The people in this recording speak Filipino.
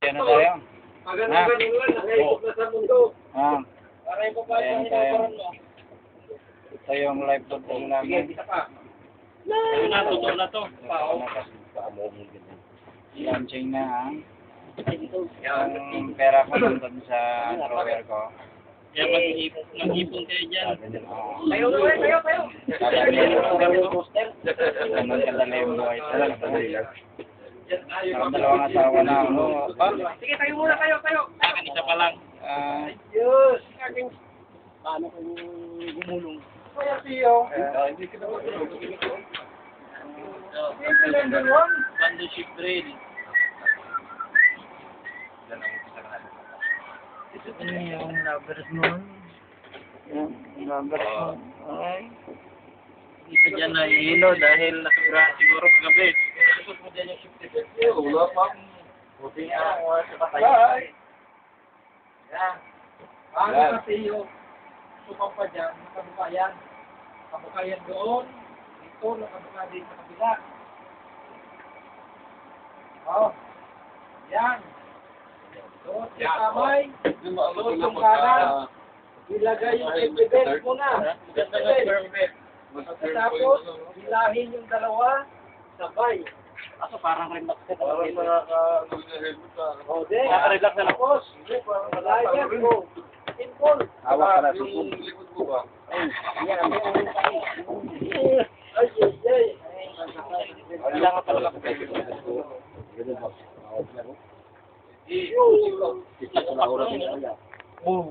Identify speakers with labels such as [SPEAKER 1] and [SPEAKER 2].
[SPEAKER 1] Okay na tayo.
[SPEAKER 2] Maganda ganun lang, nakaikot na sa mundo. Para yung
[SPEAKER 1] Ayan
[SPEAKER 2] papasok
[SPEAKER 1] tayo.
[SPEAKER 2] mo.
[SPEAKER 1] Ito yung live total
[SPEAKER 2] Sige,
[SPEAKER 1] namin.
[SPEAKER 2] bisa pa.
[SPEAKER 3] Ayun na, totoo na to.
[SPEAKER 1] Launching na ang yung pera ko nandun sa drawer ko.
[SPEAKER 3] Kaya mag-ipon kayo dyan.
[SPEAKER 2] Tayo na ulit, tayo.
[SPEAKER 1] Ganun kadali yung buhay talaga. Dalawang asawa na ako.
[SPEAKER 2] Sige, tayo muna, tayo.
[SPEAKER 3] Akin isa pa lang.
[SPEAKER 2] Diyos.
[SPEAKER 3] Paano kung gumulong?
[SPEAKER 2] Kaya siyo.
[SPEAKER 1] Hindi ka na
[SPEAKER 2] Hindi lang doon.
[SPEAKER 3] Bando ship drill.
[SPEAKER 1] yung lovers moon. Yung lovers moon. Ay.
[SPEAKER 3] Hindi ka dyan nahihilo dahil nakabra siguro kagabi. Tapos mo dyan yung ship drill.
[SPEAKER 2] Wala pa.
[SPEAKER 3] Buti nga, wala sa patay.
[SPEAKER 2] Bye. Yan. Ano kasi yung supang pa dyan, nakabuka yan. Nakabuka yan doon. Dito, nakabuka din sa kabila. Oh. Yan. Doon yung kamay. Doon yung kanan. Ilagay yung evidence muna.
[SPEAKER 3] Ganda nga permit.
[SPEAKER 2] Tapos, hilahin yung dalawa. Sabay.
[SPEAKER 3] Aso parang relax ka.
[SPEAKER 2] Parang
[SPEAKER 1] Nakaka-helmet ka.
[SPEAKER 2] O, de.
[SPEAKER 3] Nakaka-relax na lang.
[SPEAKER 2] Tapos, malayan ko. Simple.
[SPEAKER 1] Hawak ka na.
[SPEAKER 2] Yan.